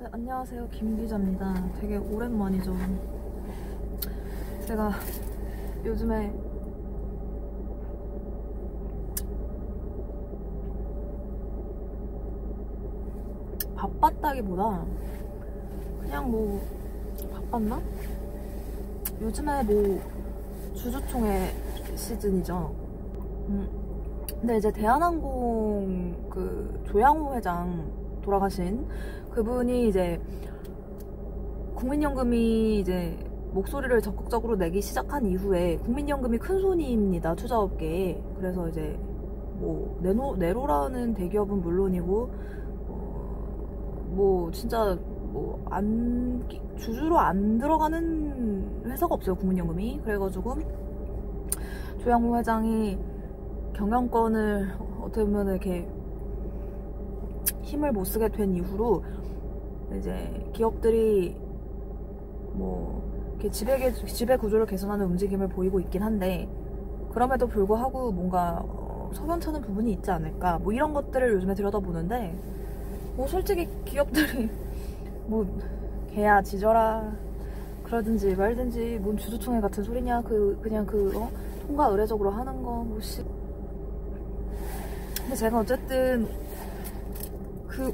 네, 안녕하세요. 김 기자입니다. 되게 오랜만이죠. 제가 요즘에 바빴다기보다 그냥 뭐 바빴나? 요즘에 뭐 주주총회 시즌이죠. 근데 이제 대한항공 그 조양호 회장 돌아가신 그분이 이제 국민연금이 이제 목소리를 적극적으로 내기 시작한 이후에 국민연금이 큰손입니다, 투자업계에. 그래서 이제 뭐 네로라는 대기업은 물론이고 뭐 진짜 뭐 주주로 안 들어가는 회사가 없어요, 국민연금이. 그래가지고 조양호 회장이 경영권을 어떻게 보면 이렇게 힘을 못 쓰게 된 이후로 이제 기업들이 뭐 이렇게 지배 구조를 개선하는 움직임을 보이고 있긴 한데, 그럼에도 불구하고 뭔가 석연찮은 부분이 있지 않을까, 뭐 이런 것들을 요즘에 들여다보는데, 뭐 솔직히 기업들이 뭐 개야 지져라 그러든지 말든지 뭔 주주총회 같은 소리냐, 그냥 통과 의례적으로 하는 거 뭐 근데 제가 어쨌든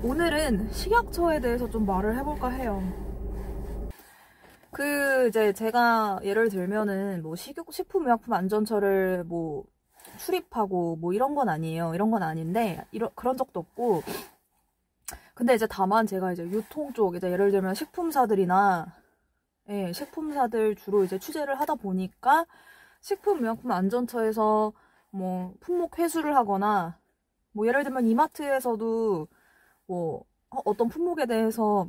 오늘은 식약처에 대해서 좀 말을 해볼까 해요. 이제 제가 예를 들면은 뭐 식품의약품안전처를 뭐 출입하고 뭐 이런 건 아니에요. 이런 건 아닌데 그런 적도 없고. 근데 이제 다만 제가 이제 유통 쪽, 이제 예를 들면 식품사들이나 식품사들 주로 이제 취재를 하다 보니까 식품의약품안전처에서 뭐 품목 회수를 하거나, 뭐 예를 들면 이마트에서도 뭐 어떤 품목에 대해서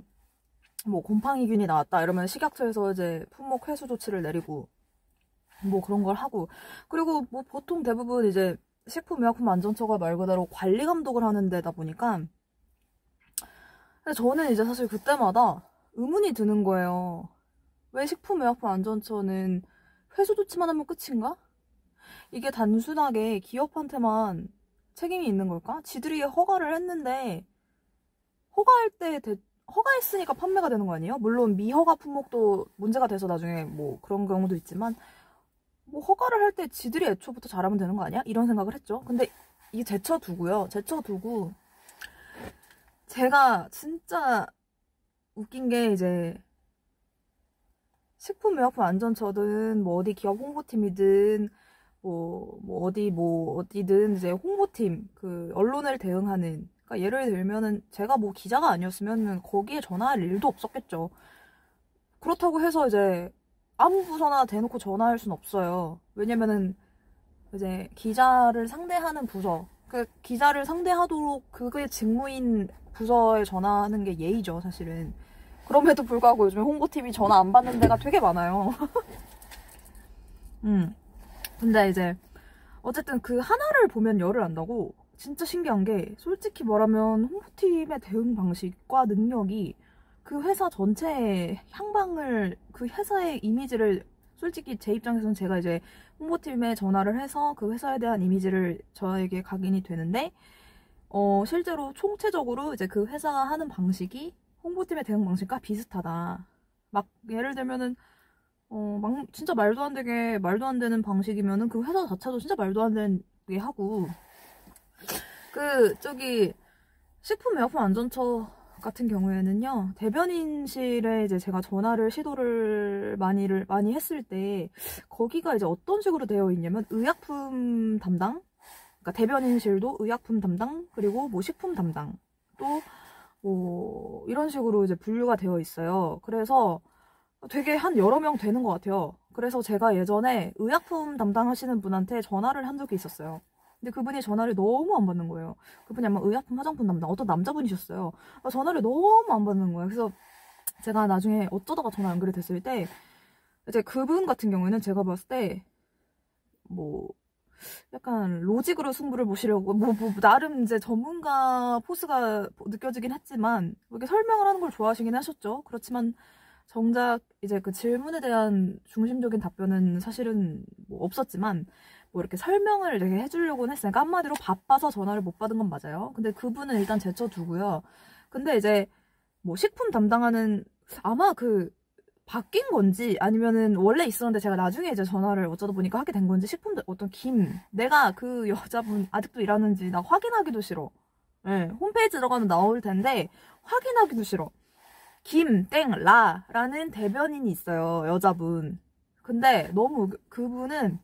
뭐 곰팡이균이 나왔다 이러면 식약처에서 이제 품목 회수 조치를 내리고 뭐 그런 걸 하고, 그리고 뭐 보통 대부분 이제 식품의약품안전처가 말 그대로 관리 감독을 하는 데다 보니까, 근데 저는 이제 사실 그때마다 의문이 드는 거예요. 왜 식품의약품안전처는 회수 조치만 하면 끝인가? 이게 단순하게 기업한테만 책임이 있는 걸까? 지들이 허가를 했는데 허가했으니까 판매가 되는 거 아니에요? 물론 미허가 품목도 문제가 돼서 나중에 뭐 그런 경우도 있지만, 뭐 허가를 할 때 지들이 애초부터 잘하면 되는 거 아니야? 이런 생각을 했죠. 근데 이게 제쳐두고 제가 진짜 웃긴 게, 이제 식품의약품안전처든 뭐 어디 기업 홍보팀이든 어디든 이제 홍보팀, 언론을 대응하는, 그러니까 예를 들면은 제가 뭐 기자가 아니었으면 거기에 전화할 일도 없었겠죠. 그렇다고 해서 이제 아무 부서나 대놓고 전화할 순 없어요. 왜냐면은 이제 기자를 상대하는 부서, 기자를 상대하도록 그게 직무인 부서에 전화하는 게 예의죠, 사실은. 그럼에도 불구하고 요즘에 홍보팀이 전화 안 받는 데가 되게 많아요. 근데 이제 어쨌든 그 하나를 보면 열을 안다고. 진짜 신기한 게, 솔직히 말하면 홍보팀의 대응 방식과 능력이 그 회사 전체의 향방을, 그 회사의 이미지를, 솔직히 제 입장에서는 제가 이제 홍보팀에 전화를 해서 그 회사에 대한 이미지를 저에게 각인이 되는데, 실제로 총체적으로 이제 그 회사가 하는 방식이 홍보팀의 대응 방식과 비슷하다. 막 예를 들면은 진짜 말도 안 되는 방식이면은 그 회사 자체도 진짜 말도 안 되게 하고, 식품의약품안전처 같은 경우에는요, 대변인실에 이제 제가 시도를 많이 했을 때, 거기가 이제 어떤 식으로 되어 있냐면, 의약품 담당, 그러니까 대변인실도 의약품 담당, 그리고 뭐 식품 담당, 또 뭐 이런 식으로 이제 분류가 되어 있어요. 그래서 되게 한 여러 명 되는 것 같아요. 그래서 제가 예전에 의약품 담당하시는 분한테 전화를 한 적이 있었어요. 근데 그분이 전화를 너무 안 받는 거예요. 그분이 아마 의약품 화장품 담당, 어떤 남자분이셨어요. 전화를 너무 안 받는 거예요. 그래서 제가 나중에 어쩌다가 전화 연결이 됐을 때, 이제 그분 같은 경우에는 제가 봤을 때 뭐 약간 로직으로 승부를 보시려고 나름 이제 전문가 포스가 느껴지긴 했지만, 이렇게 설명을 하는 걸 좋아하시긴 하셨죠. 그렇지만 정작 이제 그 질문에 대한 중심적인 답변은 사실은 뭐 없었지만, 뭐 이렇게 설명을 이렇게 해주려고는 했으니까, 한마디로 바빠서 전화를 못 받은 건 맞아요. 근데 그분은 일단 제쳐두고요. 근데 이제 뭐 식품 담당하는, 아마 바뀐 건지 아니면은 원래 있었는데 제가 나중에 이제 전화를 어쩌다 보니까 하게 된 건지, 식품도 어떤 내가 그 여자분 아직도 일하는지 나 확인하기도 싫어. 네, 홈페이지 들어가면 나올 텐데 확인하기도 싫어. 김땡라라는 대변인이 있어요, 여자분. 근데 너무 그분은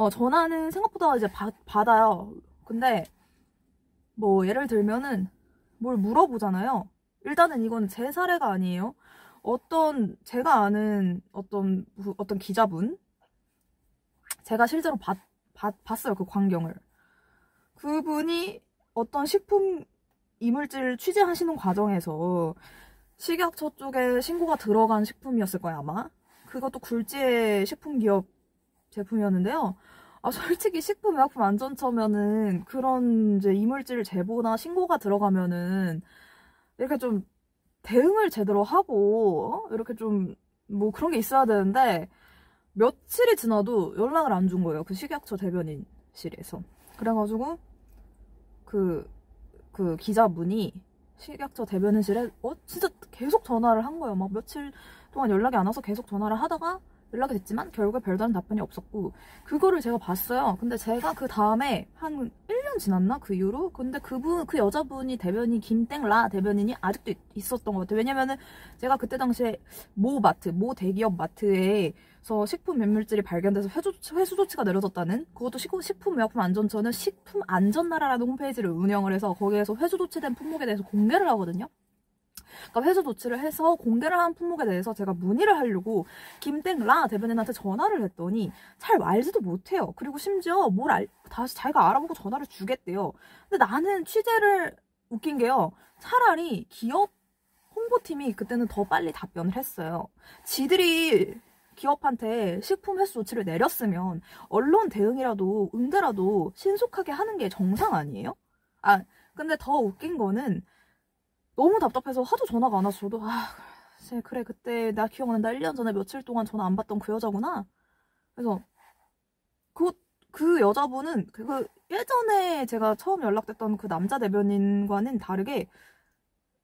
전화는 생각보다 이제 받아요. 근데 뭐 예를 들면은 뭘 물어보잖아요. 일단은 이건 제 사례가 아니에요. 제가 아는 어떤 기자분, 제가 실제로 봤어요, 그 광경을. 그분이 어떤 식품 이물질 취재하시는 과정에서 식약처 쪽에 신고가 들어간 식품이었을 거예요, 아마. 그것도 굴지의 식품기업 제품이었는데요. 솔직히 식품의약품안전처면은 그런 이제 이물질 제보나 신고가 들어가면은 이렇게 좀 대응을 제대로 하고 이렇게 좀 뭐 그런 게 있어야 되는데, 며칠이 지나도 연락을 안 준 거예요, 그 식약처 대변인실에서. 그래가지고 그 기자분이 식약처 대변인실에 진짜 계속 전화를 한 거예요. 막 며칠 동안 연락이 안 와서 계속 전화를 하다가 연락이 됐지만 결국에 별다른 답변이 없었고, 그거를 제가 봤어요. 근데 제가 그 다음에 한 1년 지났나? 그 이후로? 근데 그 여자분이 대변인, 김땡라 대변인이 아직도 있었던 것 같아요. 왜냐면은 제가 그때 당시에 모 대기업 마트에서 식품 매물질이 발견돼서 회수 조치가 내려졌다는, 그것도 식품의약품안전처는 식품안전나라라는 홈페이지를 운영을 해서 거기에서 회수 조치된 품목에 대해서 공개를 하거든요. 그러니까 회수 조치를 해서 공개를 한 품목에 대해서 제가 문의를 하려고 김땡라 대변인한테 전화를 했더니 잘 알지도 못해요. 그리고 심지어 다시 자기가 알아보고 전화를 주겠대요. 근데 나는 웃긴 게요, 차라리 기업 홍보팀이 그때는 더 빨리 답변을 했어요. 지들이 기업한테 식품 회수 조치를 내렸으면 언론 대응이라도 응대라도 신속하게 하는 게 정상 아니에요? 근데 더 웃긴 거는, 너무 답답해서 하도 전화가 안 와서 저도 그래 그때 나 기억난다, 1년 전에 며칠 동안 전화 안 받던 그 여자구나. 그래서 그 여자분은 예전에 제가 처음 연락됐던 그 남자 대변인과는 다르게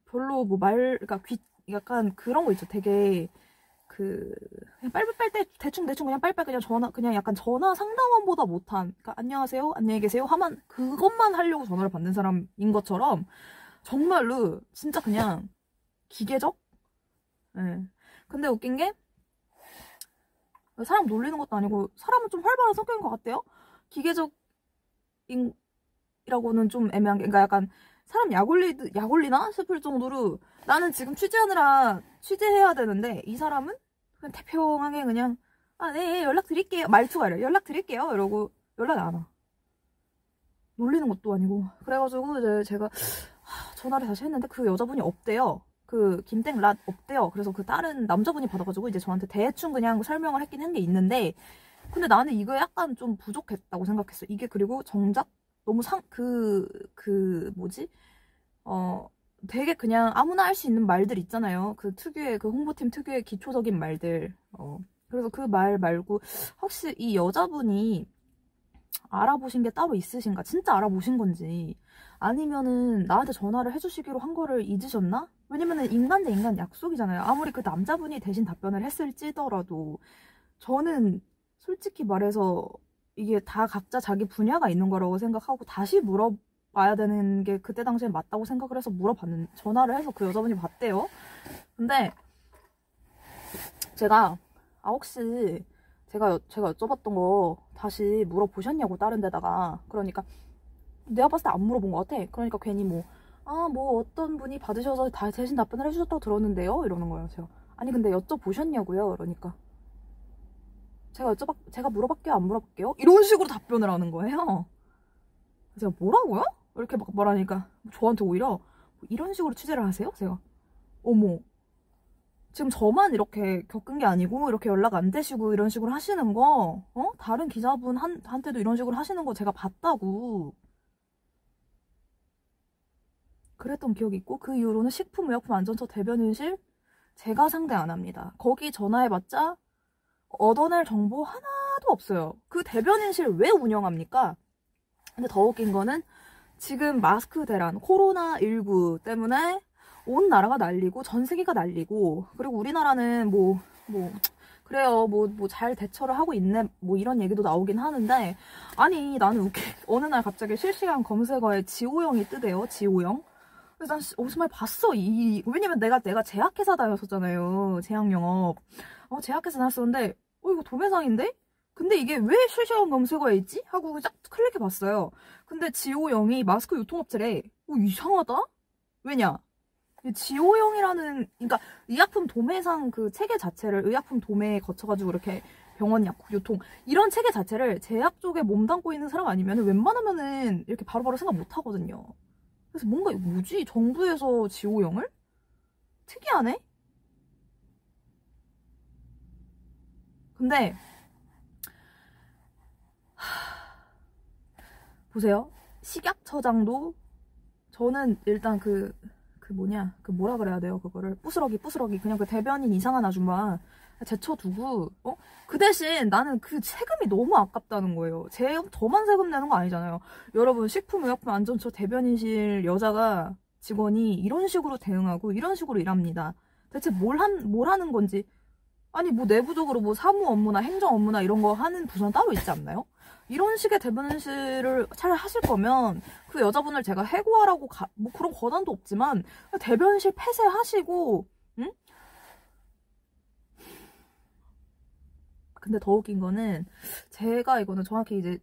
별로 그러니까 약간 그런 거 있죠. 되게 그냥 빨빨 때 대충 그냥 빨빨 그냥 약간 전화 상담원보다 못한, 그러니까 안녕하세요, 안녕히 계세요 그것만 하려고 전화를 받는 사람인 것처럼 정말로 진짜 그냥 기계적? 네. 근데 웃긴 게, 사람 놀리는 것도 아니고 사람은 좀 활발한 성격인 것 같아요. 기계적이라고는 좀 애매한 게, 그러니까 약간 사람 약올리나 싶을 정도로, 나는 지금 취재해야 되는데 이 사람은 그냥 태평하게 그냥 네 연락드릴게요, 말투가 이래, 연락드릴게요 이러고 연락이 안 와. 놀리는 것도 아니고. 그래가지고 이제 제가 전화를 다시 했는데 그 여자분이 없대요. 그 김땡라 없대요. 그래서 그 다른 남자분이 받아가지고 이제 저한테 대충 그냥 설명을 한 게 있는데, 근데 나는 이거 약간 좀 부족했다고 생각했어. 이게 그리고 정작 너무 되게 그냥 아무나 할 수 있는 말들 있잖아요. 그 홍보팀 특유의 기초적인 말들. 그래서 그 말 말고 혹시 이 여자분이 알아보신 게 따로 있으신가? 진짜 알아보신 건지, 아니면은 나한테 전화를 해주시기로 한 거를 잊으셨나? 왜냐면은 인간 대 인간 약속이잖아요. 아무리 그 남자분이 대신 답변을 했을지더라도 저는 솔직히 말해서 이게 다 각자 자기 분야가 있는 거라고 생각하고 다시 물어봐야 되는 게 그때 당시에 맞다고 생각을 해서 전화를 해서 그 여자분이 봤대요. 근데 제가 혹시 제가 여쭤봤던 거 다시 물어보셨냐고, 다른 데다가. 그러니까 내가 봤을 때 안 물어본 것 같아. 그러니까 괜히 어떤 분이 받으셔서 다 대신 답변을 해주셨다고 들었는데요 이러는 거예요. 아니 근데 여쭤보셨냐고요. 그러니까 제가 물어볼게요, 안 물어볼게요, 이런 식으로 답변을 하는 거예요. 제가 뭐라고요? 이렇게 막 말하니까 저한테 오히려 이런 식으로 취재를 하세요? 제가 어머, 지금 저만 이렇게 겪은 게 아니고 이렇게 연락 안 되시고 이런 식으로 하시는 거, 다른 기자분한테도 이런 식으로 하시는 거 제가 봤다고 그랬던 기억이 있고, 그 이후로는 식품의약품안전처 대변인실 제가 상대 안 합니다. 거기 전화해봤자 얻어낼 정보 하나도 없어요. 그 대변인실 왜 운영합니까? 근데 더 웃긴 거는 지금 마스크 대란, 코로나19 때문에 온 나라가 난리고 전 세계가 난리고, 그리고 우리나라는 그래요, 잘 대처를 하고 있네, 뭐 이런 얘기도 나오긴 하는데, 아니 나는 어느 날 갑자기 실시간 검색어에 지호영이 뜨대요. 지호영. 그래서 난 어디서 많이 봤어. 왜냐면 내가 제약회사 다녔었잖아요. 제약영업. 제약회사 다녔었는데, 이거 도매상인데? 근데 이게 왜 실시간 검색어에 있지? 하고 쫙 클릭해봤어요. 근데 지호영이 마스크 유통업체래. 이상하다? 왜냐? 지호영이라는, 그러니까 의약품 도매상 그 체계 자체를, 의약품 도매에 거쳐가지고 이렇게 병원 약국 유통 이런 체계 자체를 제약 쪽에 몸담고 있는 사람 아니면 웬만하면은 이렇게 바로바로 생각 못 하거든요. 그래서 뭔가 뭐지? 정부에서 지호영을? 특이하네? 근데 보세요. 식약처장도 저는 일단 뭐라 그래야 돼요? 그거를 부스러기 그냥 그 대변인 이상한 아줌마 제쳐두고 그 대신 나는 그 세금이 너무 아깝다는 거예요. 저만 세금 내는 거 아니잖아요. 여러분, 식품의약품안전처 대변인실 여자가 직원이 이런 식으로 대응하고 이런 식으로 일합니다. 대체 뭘 하는 건지. 아니 내부적으로 사무 업무나 행정 업무나 이런 거 하는 부서는 따로 있지 않나요? 이런 식의 대변인실을 차라리 하실 거면 그 여자분을 제가 해고하라고 그런 권한도 없지만 대변인실 폐쇄하시고, 응? 근데 더 웃긴 거는 제가 이거는 정확히 이제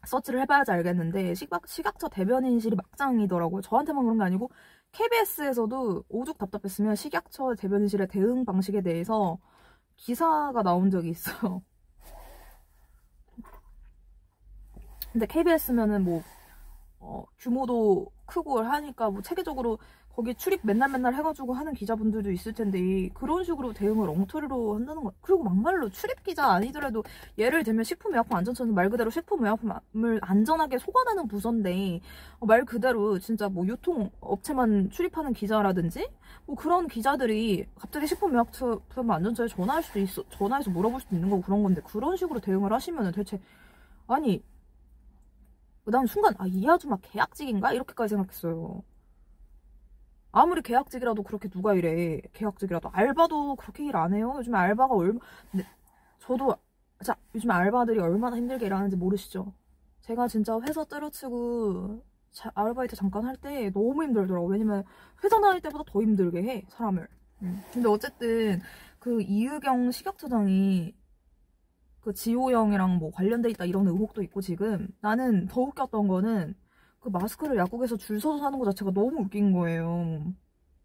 서치를 해봐야지 알겠는데 식약처 대변인실이 막장이더라고요. 저한테만 그런 게 아니고 KBS에서도 오죽 답답했으면 식약처 대변인실의 대응 방식에 대해서 기사가 나온 적이 있어요. 근데 KBS면은 규모도 크고 하니까 체계적으로 거기 출입 맨날 해가지고 하는 기자분들도 있을 텐데 그런 식으로 대응을 엉터리로 한다는 거. 그리고 막말로 출입 기자 아니더라도 예를 들면 식품의약품안전처는 말 그대로 식품의약품을 안전하게 소관하는 부서인데 말 그대로 진짜 유통업체만 출입하는 기자라든지 그런 기자들이 갑자기 식품의약품안전처에 전화해서 물어볼 수도 있는 거고 그런 건데 그런 식으로 대응을 하시면은 대체 아니. 난 순간 이 아줌마 계약직인가? 이렇게까지 생각했어요. 아무리 계약직이라도 그렇게 누가 이래. 계약직이라도 알바도 그렇게 일 안 해요. 요즘에 알바가 저도 요즘에 알바들이 얼마나 힘들게 일하는지 모르시죠? 제가 진짜 회사 때려치고 아르바이트 잠깐 할 때 너무 힘들더라고. 왜냐면 회사 다닐 때보다 더 힘들게 해, 사람을. 근데 어쨌든 그 이유경 식약처장이 그 지호영이랑 관련돼 있다 이런 의혹도 있고 지금 나는 더 웃겼던 거는 그 마스크를 약국에서 줄 서서 사는 거 자체가 너무 웃긴 거예요.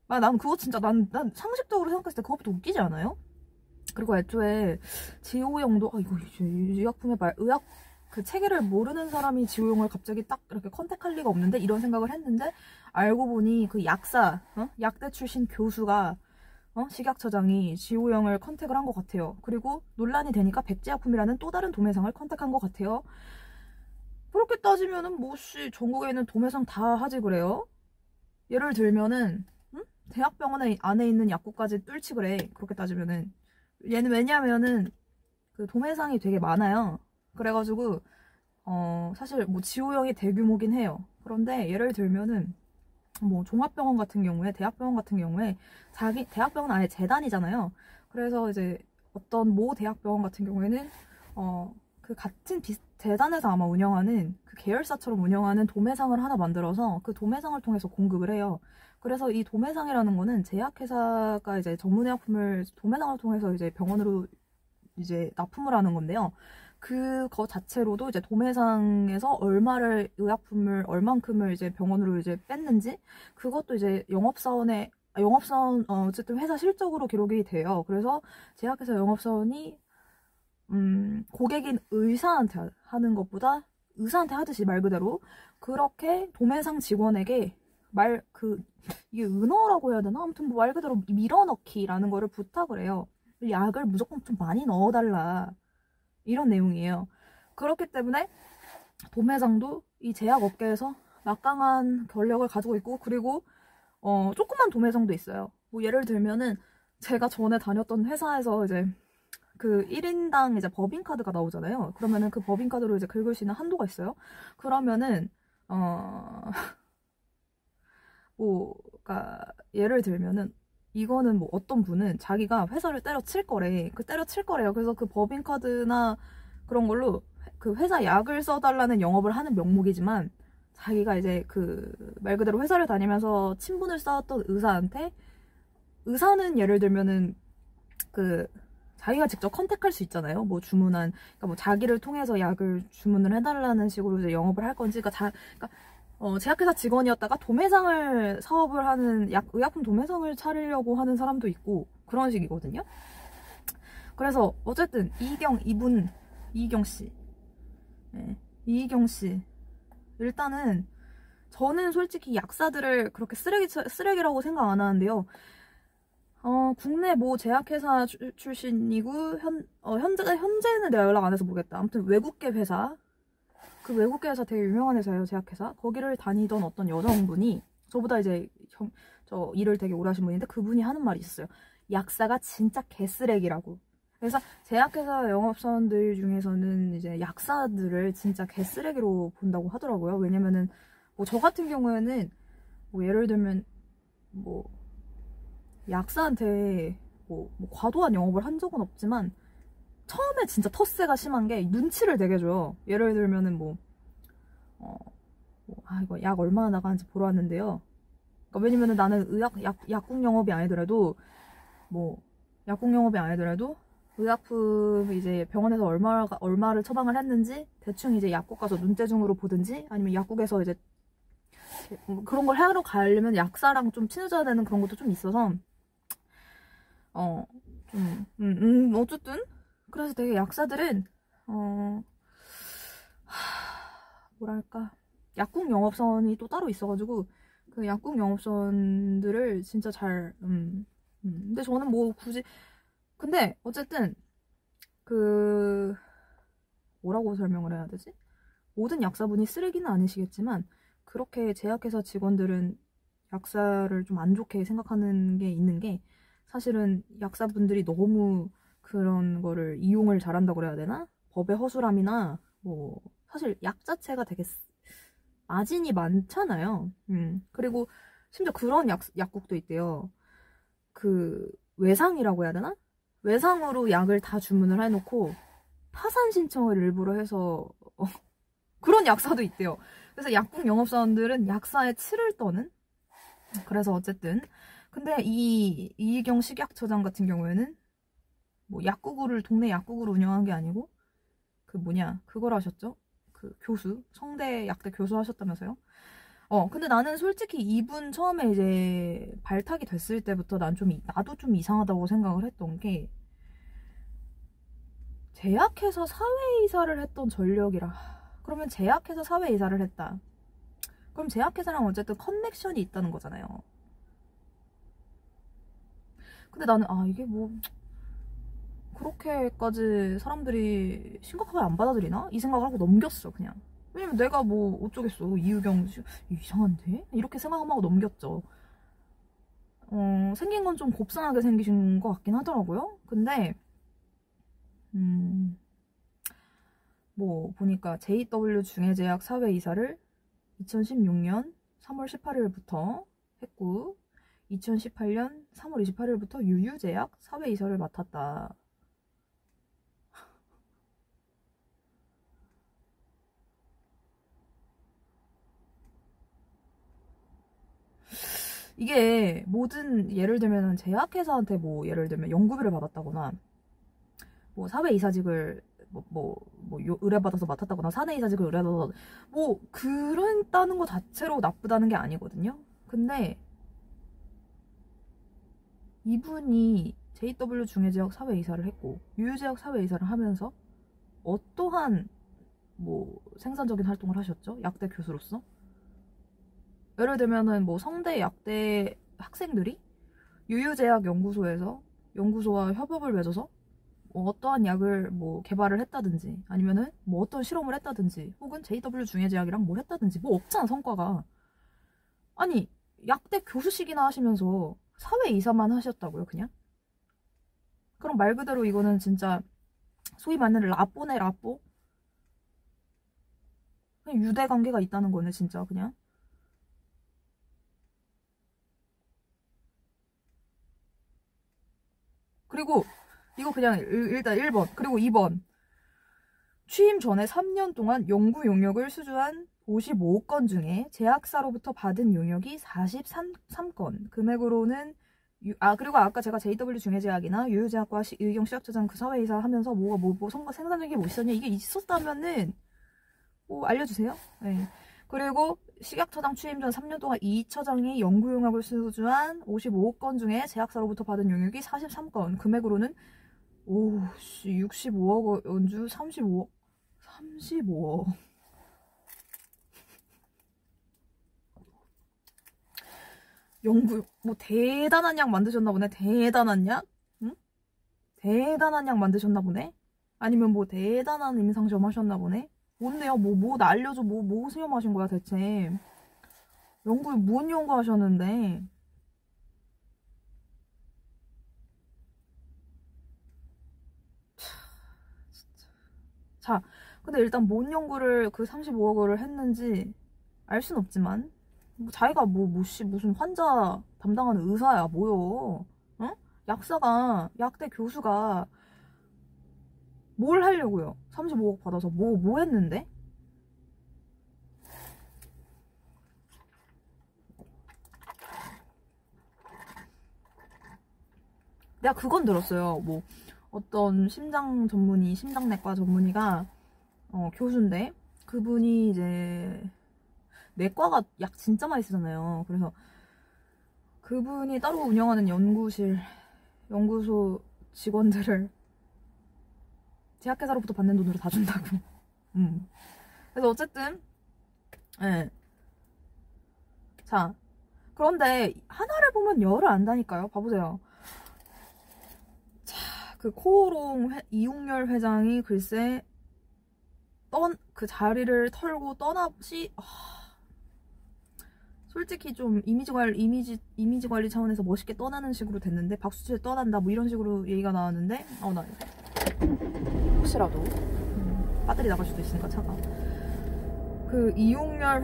난 그거 진짜 난 상식적으로 생각했을 때 그것부터 웃기지 않아요? 그리고 애초에 지호영도 이거 의약품의 의학 그 체계를 모르는 사람이 지호영을 갑자기 딱 이렇게 컨택할 리가 없는데 이런 생각을 했는데 알고 보니 그 약대 출신 교수가 식약처장이 지호영을 컨택을 한 것 같아요. 그리고 논란이 되니까 백제약품이라는 또 다른 도매상을 컨택한 것 같아요. 그렇게 따지면은 전국에 있는 도매상 다 하지 그래요? 예를 들면은 대학병원 안에 있는 약국까지 뚫지 그래. 그렇게 따지면은 얘는 왜냐면은 그 도매상이 되게 많아요. 그래가지고 사실 지호영이 대규모긴 해요. 그런데 예를 들면은 종합병원 같은 경우에, 대학병원 같은 경우에 대학병원 안에 재단이잖아요. 그래서 이제 어떤 모 대학병원 같은 경우에는 그 같은 재단에서 아마 운영하는 그 계열사처럼 운영하는 도매상을 하나 만들어서 그 도매상을 통해서 공급을 해요. 그래서 이 도매상이라는 거는 제약회사가 이제 전문의약품을 도매상을 통해서 이제 병원으로 이제 납품을 하는 건데요. 그거 자체로도 이제 도매상에서 얼만큼을 이제 병원으로 이제 뺐는지 그것도 이제 영업사원 어쨌든 회사 실적으로 기록이 돼요. 그래서 제약회사 영업사원이 고객인 의사한테 하는 것보다 의사한테 하듯이 말 그대로 그렇게 도매상 직원에게 이게 은어라고 해야 되나? 아무튼 말 그대로 밀어넣기라는 거를 부탁을 해요. 약을 무조건 좀 많이 넣어달라. 이런 내용이에요. 그렇기 때문에 도매상도 이 제약업계에서 막강한 권력을 가지고 있고 그리고 조그만 도매상도 있어요. 예를 들면은 제가 전에 다녔던 회사에서 이제 그 1인당 이제 법인카드가 나오잖아요. 그러면은 그 법인카드로 이제 긁을 수 있는 한도가 있어요. 그러면은 뭐, 그니까, 예를 들면은, 이거는 뭐 어떤 분은 자기가 회사를 때려칠 거래. 때려칠 거래요. 그래서 그 법인카드나 그런 걸로 그 회사 약을 써달라는 영업을 하는 명목이지만, 자기가 이제 말 그대로 회사를 다니면서 친분을 쌓았던 의사한테, 의사는 예를 들면은 자기가 직접 컨택할 수 있잖아요. 뭐 주문한, 그러니까 뭐 자기를 통해서 약을 주문을 해달라는 식으로 이제 영업을 할 건지, 제약회사 직원이었다가 도매상을 사업을 하는 의약품 도매상을 차리려고 하는 사람도 있고 그런 식이거든요. 그래서 어쨌든 이경 씨, 네, 이경 씨 일단은 저는 솔직히 약사들을 그렇게 쓰레기라고 생각 안 하는데요. 국내 모 제약회사 출신이고, 현재는 내가 연락 안 해서 모르겠다. 아무튼 외국계 회사, 그 외국계 회사 되게 유명한 회사예요, 제약회사. 거기를 다니던 어떤 여성분이, 저보다 이제, 저 일을 되게 오래 하신 분인데, 그분이 하는 말이 있었어요. 약사가 진짜 개쓰레기라고. 그래서 제약회사 영업사원들 중에서는 이제 약사들을 진짜 개쓰레기로 본다고 하더라고요. 왜냐면은, 뭐 저 같은 경우에는, 뭐 예를 들면, 뭐, 약사한테 과도한 영업을 한 적은 없지만 처음에 진짜 텃세가 심한 게 눈치를 되게 줘요. 예를 들면은 이거 약 얼마나 나가는지 보러 왔는데요. 그러니까 왜냐면은 나는 약국 영업이 아니더라도 의약품 이제 병원에서 얼마를 처방을 했는지 대충 이제 약국 가서 눈대중으로 보든지 아니면 약국에서 이제 그런 걸 하러 가려면 약사랑 좀 친해져야 되는 그런 것도 좀 있어서 어쨌든 그래서 되게 약사들은 뭐랄까 약국 영업선이 또 따로 있어가지고 그 약국 영업선들을 진짜 근데 저는 뭐 굳이 근데 어쨌든 뭐라고 설명을 해야 되지? 모든 약사분이 쓰레기는 아니시겠지만 그렇게 제약회사 직원들은 약사를 좀 안 좋게 생각하는 게 있는 게 사실은 약사분들이 너무 그런 거를 이용을 잘한다고 그래야 되나? 법의 허술함이나 뭐 사실 약 자체가 되게 마진이 많잖아요. 그리고 심지어 그런 약국도 있대요. 외상이라고 해야 되나? 외상으로 약을 다 주문을 해놓고 파산 신청을 일부러 해서 그런 약사도 있대요. 그래서 약국 영업사원들은 약사의 치를 떠는? 그래서 어쨌든 근데 이희경 식약처장 같은 경우에는 뭐 동네 약국을 운영한 게 아니고 그걸 하셨죠? 교수, 성대 약대 교수 하셨다면서요? 근데 나는 솔직히 이분 처음에 이제 발탁이 됐을 때부터 나도 좀 이상하다고 생각을 했던 게 제약회사 사회이사를 했던 전력이라. 그러면 제약회사 사회이사를 했다. 그럼 제약회사랑 어쨌든 커넥션이 있다는 거잖아요. 근데 나는 이게 뭐 그렇게까지 사람들이 심각하게 안 받아들이나? 이 생각을 하고 넘겼어 그냥. 왜냐면 내가 뭐 어쩌겠어. 이유경 이상한데? 이렇게 생각하고 넘겼죠. 생긴 건 좀 곱상하게 생기신 것 같긴 하더라고요. 근데 뭐 보니까 JW 중해제약 사회이사를 2016년 3월 18일부터 했고 2018년 3월 28일부터 유유제약 사회이사를 맡았다. 이게 예를 들면 제약회사한테 뭐 예를 들면 연구비를 받았다거나 뭐 사회이사직을 의뢰받아서 맡았다거나 사내이사직을 의뢰받아서 그랬다는 거 자체로 나쁘다는 게 아니거든요. 근데 이분이 JW 중해지역 사회이사를 했고 유유지역 사회이사를 하면서 어떠한 생산적인 활동을 하셨죠? 약대 교수로서? 예를 들면은 성대 약대 학생들이 유유제약 연구소와 협업을 맺어서 어떠한 약을 개발을 했다든지 아니면은 어떤 실험을 했다든지 혹은 JW 중해제약이랑 뭘 했다든지 없잖아 성과가. 아니 약대 교수식이나 하시면서 사회이사만 하셨다고요 그냥? 그럼 말 그대로 이거는 진짜 소위 말하는 라뽀네 라뽀? 그냥 유대관계가 있다는 거네 진짜 그냥. 그리고 이거 그냥 일단 1번. 그리고 2번. 취임 전에 3년 동안 연구 용역을 수주한 55건 건 중에 제약사로부터 받은 용역이 43건. 금액으로는 그리고 아까 제가 JW 중해제약이나 유유제약과 의경 시약처장 그 사회이사 하면서 뭐가 선거 생산적인 게 뭐 있었냐 이게 있었다면은 뭐 알려주세요. 네. 그리고 식약처장 취임 전 3년 동안 이 처장이 연구 용역을 수주한 55건 건 중에 제약사로부터 받은 용역이 43건. 금액으로는 65억 원주 35억. 연구 뭐 대단한 약 만드셨나 보네. 대단한 약? 응? 대단한 약 만드셨나 보네. 아니면 뭐 대단한 임상시험 하셨나 보네. 뭔데요? 뭐 나 알려줘. 뭐 시험하신 거야 대체? 뭔 연구 하셨는데? 자, 근데 일단 뭔 연구를 그 35억을 했는지 알 순 없지만 자기가 무슨 환자 담당하는 의사야 뭐요? 응? 약대 교수가 뭘 하려고요? 35억 받아서 뭐 했는데? 내가 그건 들었어요. 뭐 어떤 심장내과 전문의가 교수인데 그분이 이제 내과가 약 진짜 많이 쓰잖아요. 그래서 그분이 따로 운영하는 연구소 직원들을 제약회사로부터 받는 돈으로 다 준다고. 그래서 어쨌든 예. 자, 그런데 하나를 보면 열을 안다니까요. 봐보세요. 자, 그 코오롱 이웅열 회장이 글쎄 그 자리를 털고 솔직히 좀 이미지 관리 차원에서 멋있게 떠나는 식으로 됐는데 박수칠 떠난다 뭐 이런 식으로 얘기가 나왔는데 나 혹시라도 배터리 나갈 수도 있으니까 차가 그 이용열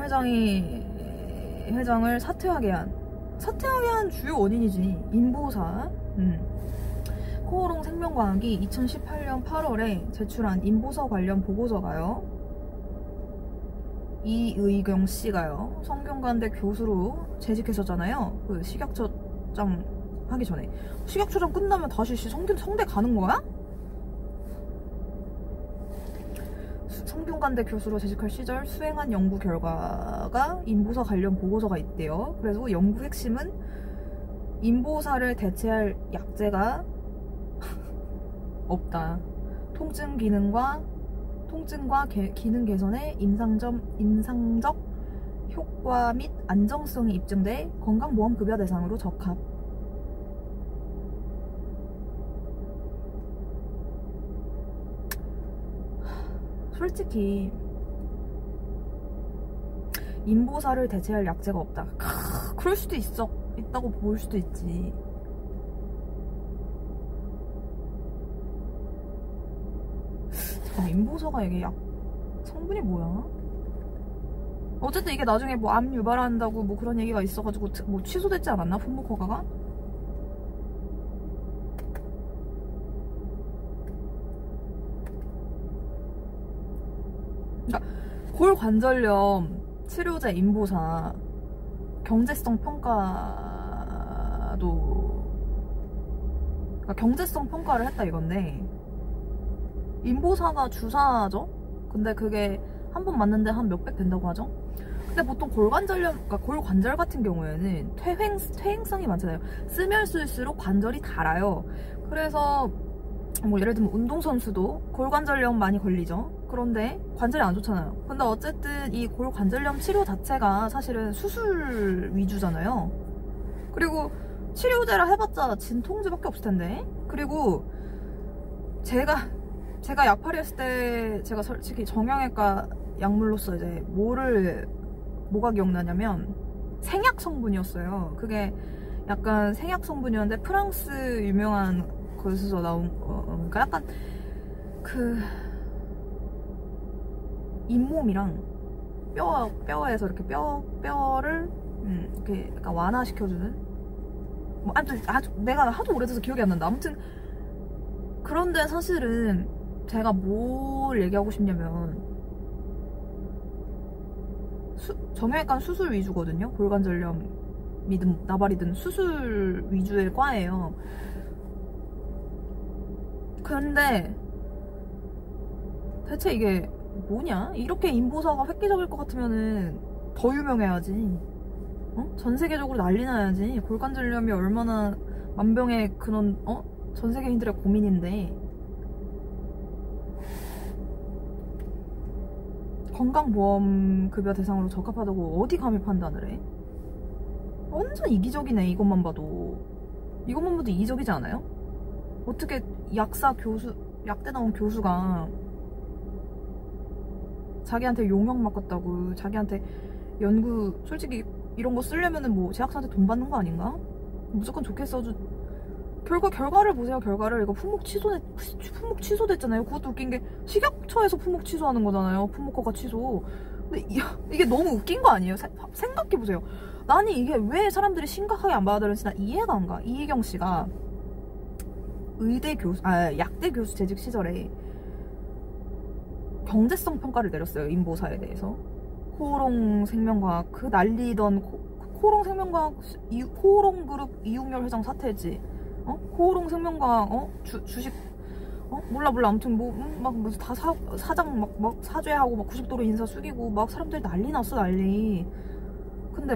회장을 사퇴하게 한 주요 원인이지 인보사. 코오롱 생명과학이 2018년 8월에 제출한 인보사 관련 보고서가요. 이의경 씨가요. 성균관대 교수로 재직했었잖아요. 그 식약처장 하기 전에. 식약처장 끝나면 다시 성대 가는 거야? 성균관대 교수로 재직할 시절 수행한 연구 결과가 인보사 관련 보고서가 있대요. 그래서 연구 핵심은 인보사를 대체할 약제가 없다. 통증과 기능 개선에 임상적 효과 및 안정성이 입증돼 건강보험급여 대상으로 적합. 솔직히 인보사를 대체할 약제가 없다. 그럴 수도 있다고 볼 수도 있지. 인보사가 이게 약 성분이 뭐야? 어쨌든 이게 나중에 뭐 암 유발한다고 뭐 그런 얘기가 있어가지고 뭐 취소됐지 않았나? 품목 허가가? 그러니까 골관절염 치료제 인보사 경제성 평가를 했다 이건데 인보사가 주사죠? 근데 그게 한 번 맞는데 한 몇백 된다고 하죠? 근데 보통 그러니까 골관절 같은 경우에는 퇴행성이 많잖아요. 쓰면 쓸수록 관절이 닳아요. 그래서 뭐 예를 들면 운동선수도 골관절염 많이 걸리죠. 그런데 관절이 안 좋잖아요. 근데 어쨌든 이 골관절염 치료 자체가 사실은 수술 위주잖아요. 그리고 치료제라 해봤자 진통제밖에 없을 텐데. 그리고 제가 약팔이 했을 때 제가 솔직히 정형외과 약물로서 이제 뭐가 기억나냐면 생약 성분이었어요. 그게 약간 생약 성분이었는데 프랑스 유명한 곳에서 나온 그러니까 약간 그 잇몸이랑 뼈에서 이렇게 뼈를 이렇게 약간 완화시켜주는 뭐 아무튼 내가 하도 오래돼서 기억이 안 난다. 아무튼 그런데 사실은 제가 뭘 얘기하고 싶냐면 정형외과는 수술 위주거든요. 골관절염이든 나발이든 수술 위주의 과예요. 근데 대체 이게 뭐냐? 이렇게 인보사가 획기적일 것 같으면은 더 유명해야지. 전 세계적으로 난리 나야지. 골관절염이 얼마나 만병의 그런 전 세계인들의 고민인데. 건강보험 급여 대상으로 적합하다고 어디 감히 판단을 해? 완전 이기적이네. 이것만 봐도 이기적이지 않아요? 어떻게 약대 나온 교수가 자기한테 용역 맡겼다고, 자기한테 솔직히 이런 거 쓰려면은 뭐 제약사한테 돈 받는 거 아닌가? 무조건 좋게 써주. 결과를 보세요. 결과를. 이거 품목 취소됐잖아요. 그것도 웃긴 게 식약처에서 품목 취소하는 거잖아요. 품목허가 취소. 근데 이게 너무 웃긴 거 아니에요? 생각해보세요. 나는 이게 왜 사람들이 심각하게 안 받아들이는지 난 이해가 안 가. 이혜경 씨가 약대 교수 재직 시절에 경제성 평가를 내렸어요. 인보사에 대해서. 코오롱생명과학 그 난리던 코오롱생명과학 코오롱그룹 이웅열 회장 사태지. 코오롱생명과학 주식 몰라 아무튼 다 사장 막 사죄하고 막 90도로 인사 숙이고 막 사람들 난리 났어. 난리. 근데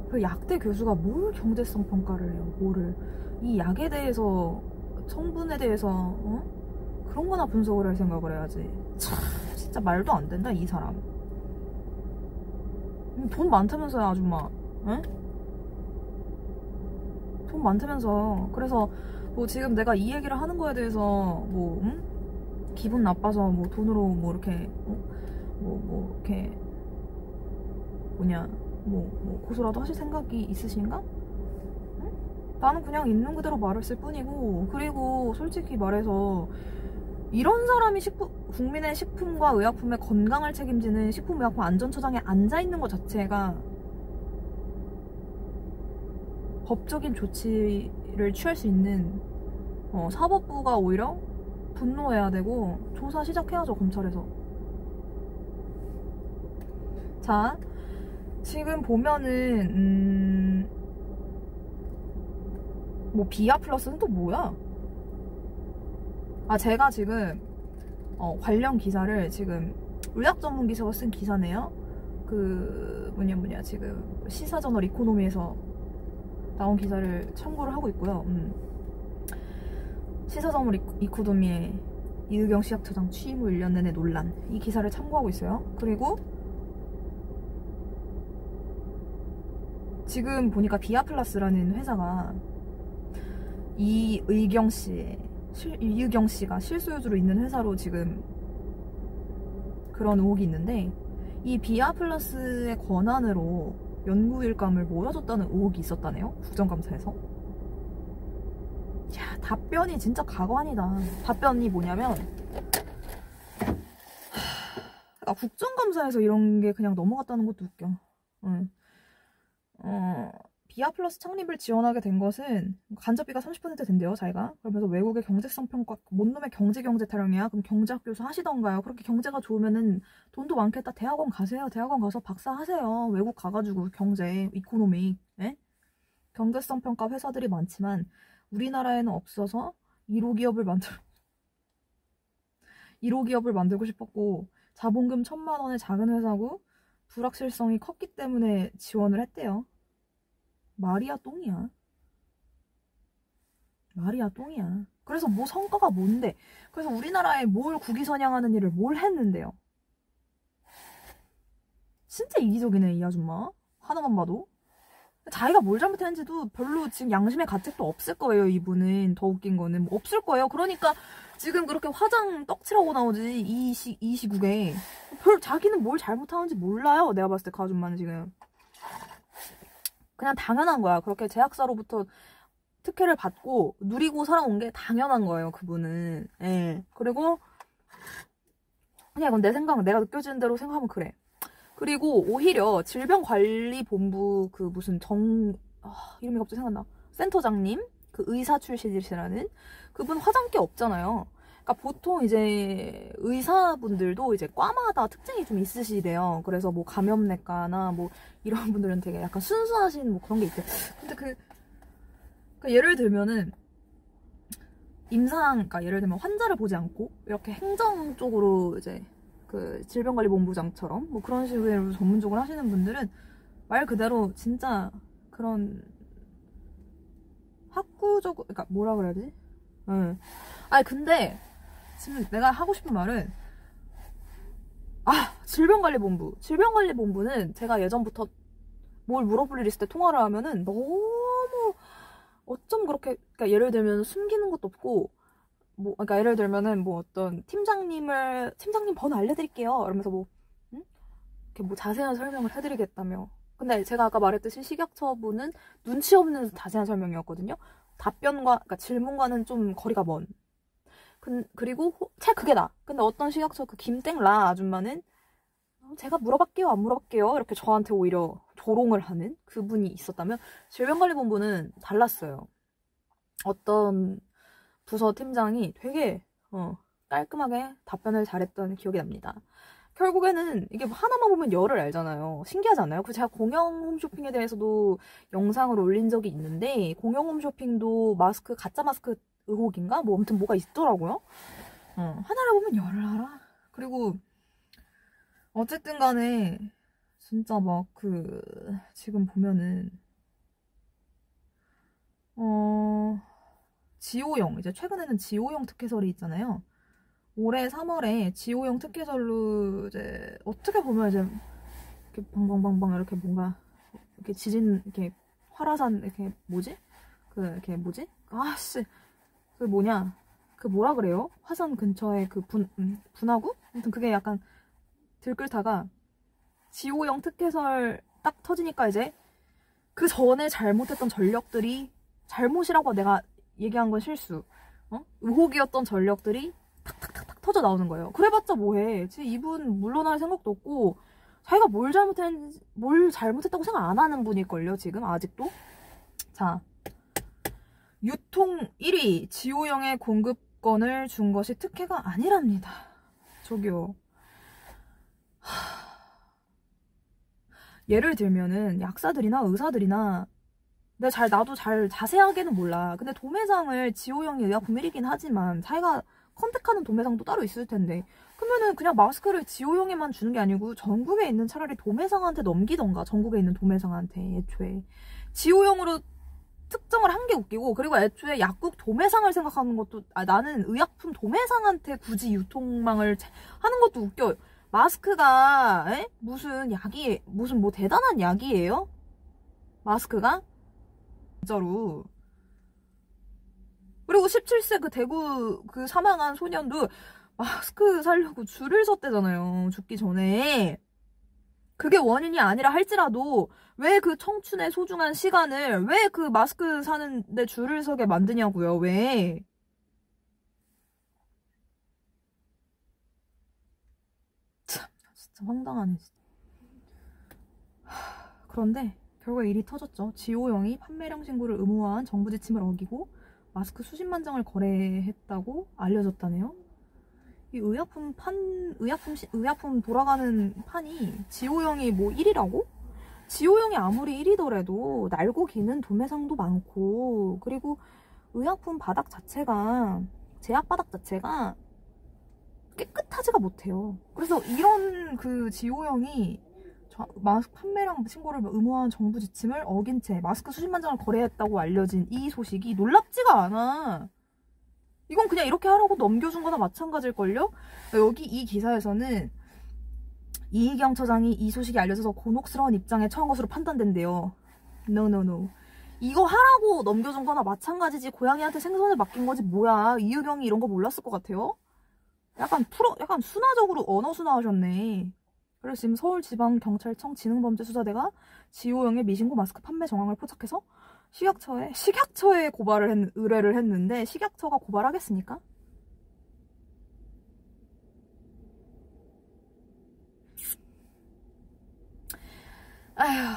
그 약대 교수가 뭘 경제성 평가를 해요. 뭐를. 이 약에 대해서, 성분에 대해서 그런 거나 분석을 할 생각을 해야지. 참 진짜 말도 안 된다 이 사람. 돈 많다면서요 아줌마. 응? 돈 많다면서. 그래서 뭐 지금 내가 이 얘기를 하는 거에 대해서 기분 나빠서 돈으로 이렇게 이렇게 고소라도 하실 생각이 있으신가? 응? 나는 그냥 있는 그대로 말했을 뿐이고. 그리고 솔직히 말해서 이런 사람이 국민의 식품과 의약품의 건강을 책임지는 식품의약품안전처장에 앉아있는 것 자체가 법적인 조치를 취할 수 있는 사법부가 오히려 분노해야 되고 조사 시작해야죠. 검찰에서. 자, 지금 보면은 비아 플러스는 또 뭐야? 제가 지금 관련 기사를 지금 의학 전문 기사가 쓴 기사네요. 그 지금 시사저널 이코노미에서 나온 기사를 참고를 하고 있고요. 시사저널 이코노미의 이의경 식약처장 취임 후 1년 내내 논란, 이 기사를 참고하고 있어요. 그리고 지금 보니까 비아플러스라는 회사가 이의경 씨가 실소유주로 있는 회사로 지금 그런 의혹이 있는데, 이 비아플러스의 권한으로 연구일감을 몰아줬다는 의혹이 있었다네요. 국정감사에서. 야, 답변이 진짜 가관이다. 답변이 뭐냐면 국정감사에서 이런 게 그냥 넘어갔다는 것도 웃겨. 비아플러스 창립을 지원하게 된 것은 간접비가 30% 된대요. 자기가. 그러면서 외국의 경제성 평가, 뭔 놈의 경제 타령이야. 그럼 경제학 교수 하시던가요. 그렇게 경제가 좋으면은 돈도 많겠다. 대학원 가세요. 대학원 가서 박사 하세요. 외국 가가지고 경제, 이코노믹, 경제성 평가 회사들이 많지만 우리나라에는 없어서 1호 기업을 만들고 싶었고, 자본금 1,000만 원의 작은 회사고 불확실성이 컸기 때문에 지원을 했대요. 말이야 똥이야. 그래서 성과가 뭔데? 그래서 우리나라에 뭘 국위선양하는 일을 뭘 했는데요? 진짜 이기적이네 이 아줌마. 하나만 봐도. 자기가 뭘 잘못했는지도 별로 지금 양심의 가책도 없을 거예요. 이분은. 더 웃긴 거는 없을 거예요. 그러니까 지금 그렇게 화장 떡칠하고 나오지. 이 시국에. 자기는 뭘 잘못하는지 몰라요. 내가 봤을 때 그 아줌마는 지금. 그냥 당연한 거야. 그렇게 제약사로부터 특혜를 받고 누리고 살아온 게 당연한 거예요. 그분은. 그리고 그냥 이건 내 생각, 내가 느껴지는 대로 생각하면 그래. 그리고 오히려 질병관리본부 이름이 갑자기 생각나. 센터장님, 그 의사 출신이시라는 그분 화장기 없잖아요. 그러니까 보통 이제 의사분들도 이제 과마다 특징이 좀 있으시대요. 그래서 뭐 감염내과나 뭐 이런 분들은 되게 약간 순수하신 뭐 그런 게 있대. 근데 그러니까 예를 들면은 그러니까 예를 들면 환자를 보지 않고 이렇게 행정 쪽으로 이제 그 질병관리본부장처럼 뭐 그런 식으로 전문적으로 하시는 분들은 말 그대로 진짜 그런 학구적으로, 그러니까 뭐라 그래야 되지? 응. 아니 근데 지금 내가 하고 싶은 말은 질병관리본부는 제가 예전부터 뭘 물어볼 일 있을 때 통화를 하면은 너무 어쩜 그렇게, 그러니까 예를 들면 숨기는 것도 없고 뭐, 그러니까 예를 들면은 뭐 어떤 팀장님 번호 알려드릴게요. 이러면서 뭐 응? 이렇게 뭐 자세한 설명을 해드리겠다며. 근데 제가 아까 말했듯이 식약처분은 눈치 없는 자세한 설명이었거든요. 그러니까 질문과는 좀 거리가 먼. 그리고 그게 나. 근데 어떤 식약처 그 김땡라 아줌마는 제가 물어볼게요, 안 물어볼게요. 이렇게 저한테 오히려 조롱을 하는 그분이 있었다면 질병관리본부는 달랐어요. 어떤 부서 팀장이 되게 깔끔하게 답변을 잘했던 기억이 납니다. 결국에는 이게 하나만 보면 열을 알잖아요. 신기하지 않나요? 그 제가 공영 홈쇼핑에 대해서도 영상을 올린 적이 있는데 공영 홈쇼핑도 가짜 마스크 의혹인가? 뭐 아무튼 뭐가 있더라고요. 하나를 보면 열을 알아. 그리고 어쨌든 간에 진짜 막 지금 보면은 지호영, 이제 최근에는 지호영 특혜설이 있잖아요. 올해 3월에 지호영 특혜설로 이제 어떻게 보면 이제 이렇게 방방방방 이렇게 뭔가 이렇게 지진, 이렇게 화라산, 이렇게 아씨, 뭐라 그래요? 화산 근처에 분화구? 아무튼 그게 약간 들끓다가 지호영 특혜설 딱 터지니까 이제 그 전에 잘못했던 전력들이, 잘못이라고 내가 얘기한 건 실수, 의혹이었던 전력들이 탁탁탁탁 터져 나오는 거예요. 그래봤자 뭐해. 지금 이분 물러날 생각도 없고 자기가 뭘 잘못했다고 생각 안 하는 분일걸요, 지금 아직도. 자, 유통 1위 지호영의 공급권을 준 것이 특혜가 아니랍니다. 저기요. 예를 들면은 약사들이나 의사들이나 나도 잘 자세하게는 몰라. 근데 도매상을 지호영이 의약품 1위긴 하지만 자기가 컨택하는 도매상도 따로 있을 텐데 그러면은 그냥 마스크를 지호영에만 주는 게 아니고 전국에 있는 차라리 도매상한테 넘기던가. 전국에 있는 도매상한테. 애초에 지호영으로 특정을 한 게 웃기고, 그리고 애초에 약국 도매상을 생각하는 것도, 나는 의약품 도매상한테 굳이 유통망을 하는 것도 웃겨요. 마스크가 무슨 뭐 대단한 약이에요? 마스크가? 진짜로. 그리고 17세 그 대구 그 사망한 소년도 마스크 사려고 줄을 섰대잖아요. 죽기 전에. 그게 원인이 아니라 할지라도 왜 그 청춘의 소중한 시간을 왜 그 마스크 사는데 줄을 서게 만드냐고요. 왜? 참 진짜 황당하네. 진짜. 그런데 결국에 일이 터졌죠. 지호영이 판매량 신고를 의무화한 정부 지침을 어기고 마스크 수십만 장을 거래했다고 알려졌다네요. 이 의약품 돌아가는 판이 지호영이 뭐 1위라고? 지호영이 아무리 1위더라도 날고 기는 도매상도 많고, 그리고 의약품 바닥 자체가, 제약 바닥 자체가 깨끗하지가 못해요. 그래서 이런 그 지호영이 마스크 판매량 신고를 의무화한 정부 지침을 어긴 채 마스크 수십만 장을 거래했다고 알려진 이 소식이 놀랍지가 않아. 이건 그냥 이렇게 하라고 넘겨준 거나 마찬가지일걸요? 여기 이 기사에서는 이희경 처장이 이 소식이 알려져서 곤혹스러운 입장에 처한 것으로 판단된대요. No. 이거 하라고 넘겨준 거나 마찬가지지. 고양이한테 생선을 맡긴 거지 뭐야. 이희경이 이런 거 몰랐을 것 같아요? 약간 순화적으로 언어순화하셨네. 그래서 지금 서울지방경찰청 지능범죄수사대가 지호영의 미신고 마스크 판매 정황을 포착해서 식약처에 의뢰를 했는데 식약처가 고발하겠습니까? 아휴.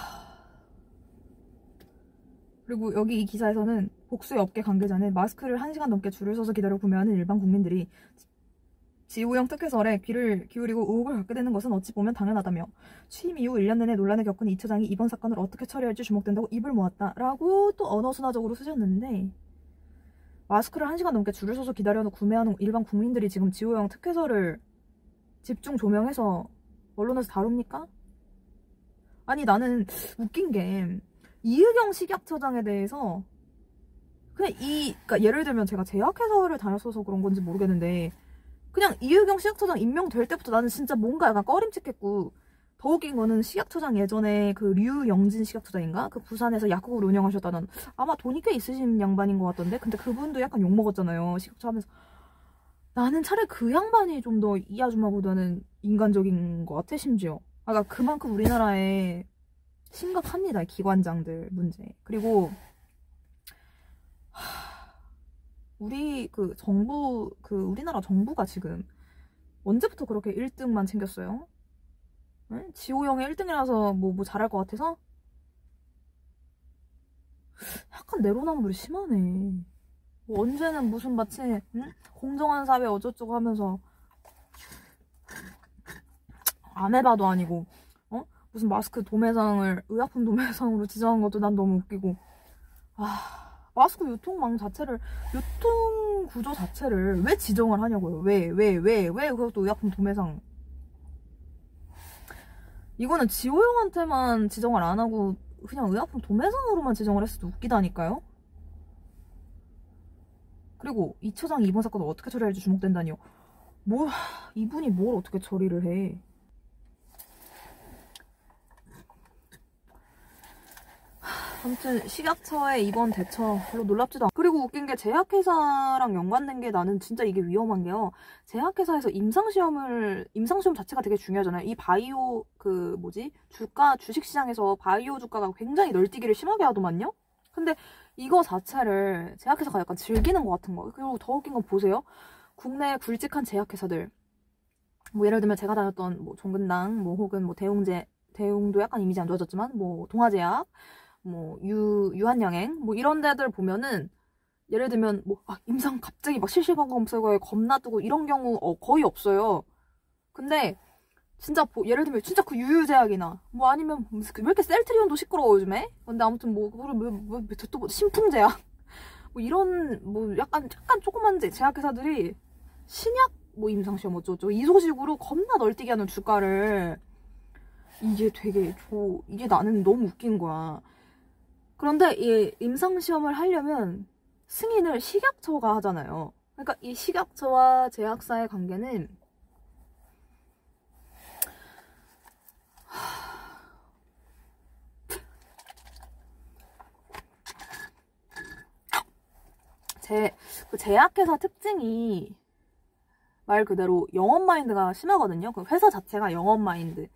그리고 여기 이 기사에서는 복수의 업계 관계자는 마스크를 1시간 넘게 줄을 서서 기다려 구매하는 일반 국민들이 지호영 특혜설에 귀를 기울이고 의혹을 갖게 되는 것은 어찌 보면 당연하다며 취임 이후 1년 내내 논란을 겪은 이 처장이 이번 사건을 어떻게 처리할지 주목된다고 입을 모았다라고 또 언어순화적으로 쓰셨는데, 마스크를 1시간 넘게 줄을 서서 기다려 구매하는 일반 국민들이 지금 지호영 특혜설을 집중 조명해서 언론에서 다룹니까? 아니, 나는 웃긴 게 이의경 식약처장에 대해서 그냥 그러니까 예를 들면 제가 제약회사를 다녔어서 그런 건지 모르겠는데, 그냥 이의경 식약처장 임명될 때부터 나는 진짜 뭔가 약간 꺼림칙했고, 더 웃긴 거는 식약처장 예전에 그 류영진 식약처장인가? 그 부산에서 약국을 운영하셨다는, 아마 돈이 꽤 있으신 양반인 것 같던데, 근데 그분도 약간 욕먹었잖아요, 식약처 하면서. 나는 차라리 그 양반이 좀 더 이 아줌마보다는 인간적인 것 같아, 심지어. 그러니까 그만큼 우리나라에 심각합니다, 기관장들 문제. 그리고 우리 우리나라 정부가 지금 언제부터 그렇게 1등만 챙겼어요? 네? 지호영이 1등이라서 뭐 잘할 것 같아서? 약간 내로남불이 심하네. 뭐 언제는 무슨 마치 응? 공정한 사회 어쩌고저쩌고 하면서 아메바도 아니고 무슨 마스크 도매상을 의약품 도매상으로 지정한 것도 난 너무 웃기고. 마스크 유통 구조 자체를 왜 지정을 하냐고요. 왜 그것도 의약품 도매상. 이거는 지호영한테만 지정을 안 하고 그냥 의약품 도매상으로만 지정을 했어도 웃기다니까요. 그리고 이 처장이 이번 사건을 어떻게 처리할지 주목된다니요. 이분이 뭘 어떻게 처리를 해. 아무튼 식약처의 이번 대처 별로 놀랍지도 않고, 그리고 웃긴 게 제약회사랑 연관된 게 나는 진짜 이게 위험한 게요. 제약회사에서 임상시험 자체가 되게 중요하잖아요. 이 바이오 주식시장에서 바이오 주가가 굉장히 널뛰기를 심하게 하더만요. 근데 이거 자체를 제약회사가 약간 즐기는 것 같은 거예요. 그리고 더 웃긴 건 보세요. 국내 굵직한 제약회사들, 뭐 예를 들면 제가 다녔던 뭐 종근당, 뭐 혹은 뭐 대웅도 약간 이미지 안 좋아졌지만, 뭐 동아제약, 뭐 유한양행 뭐 이런 데들 보면은 예를 들면 뭐 임상 갑자기 막 실시간검색어에 겁나 뜨고 이런 경우 거의 없어요. 근데 진짜 예를 들면 진짜 그 유유제약이나 뭐 아니면 왜 이렇게 셀트리온도 시끄러워 요즘에. 근데 아무튼 또 신풍제약 뭐 이런 뭐 약간 조그만 제약회사들이 신약 뭐 임상시험 어쩌고 이 소식으로 겁나 널뛰게 하는 주가를, 이게 나는 너무 웃긴 거야. 그런데 이 임상시험을 하려면 승인을 식약처가 하잖아요. 그러니까 이 식약처와 제약사의 관계는 그 제약회사 특징이 말 그대로 영업 마인드가 심하거든요. 그 회사 자체가 영업 마인드.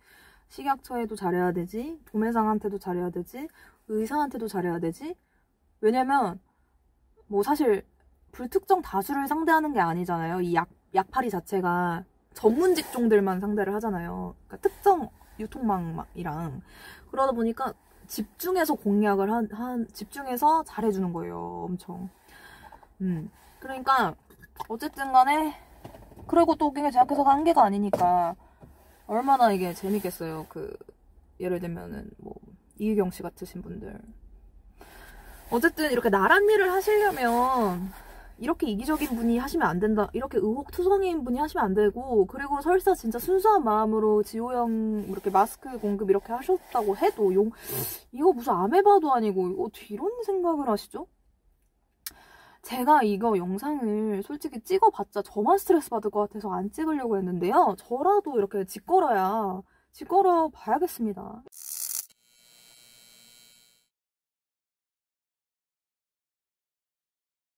식약처에도 잘해야 되지, 도매상한테도 잘해야 되지, 의사한테도 잘해야 되지. 왜냐면 뭐 사실 불특정 다수를 상대하는 게 아니잖아요. 이 약팔이 자체가 전문 직종들만 상대를 하잖아요. 그러니까 특정 유통망이랑. 그러다 보니까 집중해서 공략을 집중해서 잘해주는 거예요. 엄청. 그러니까 어쨌든 간에, 그리고 또 그게 제약회사가 한계가 아니니까 얼마나 이게 재밌겠어요. 예를 들면은 뭐 이의경 씨 같으신 분들. 어쨌든 이렇게 나란 일을 하시려면 이렇게 이기적인 분이 하시면 안 된다. 이렇게 의혹투성이인 분이 하시면 안 되고, 그리고 설사 진짜 순수한 마음으로 지호영 이렇게 마스크 공급 이렇게 하셨다고 해도 이거 무슨 아메바도 아니고 어떻게 이런 생각을 하시죠? 제가 이거 영상을 솔직히 찍어봤자 저만 스트레스 받을 것 같아서 안 찍으려고 했는데요. 저라도 이렇게 짓걸어 봐야겠습니다.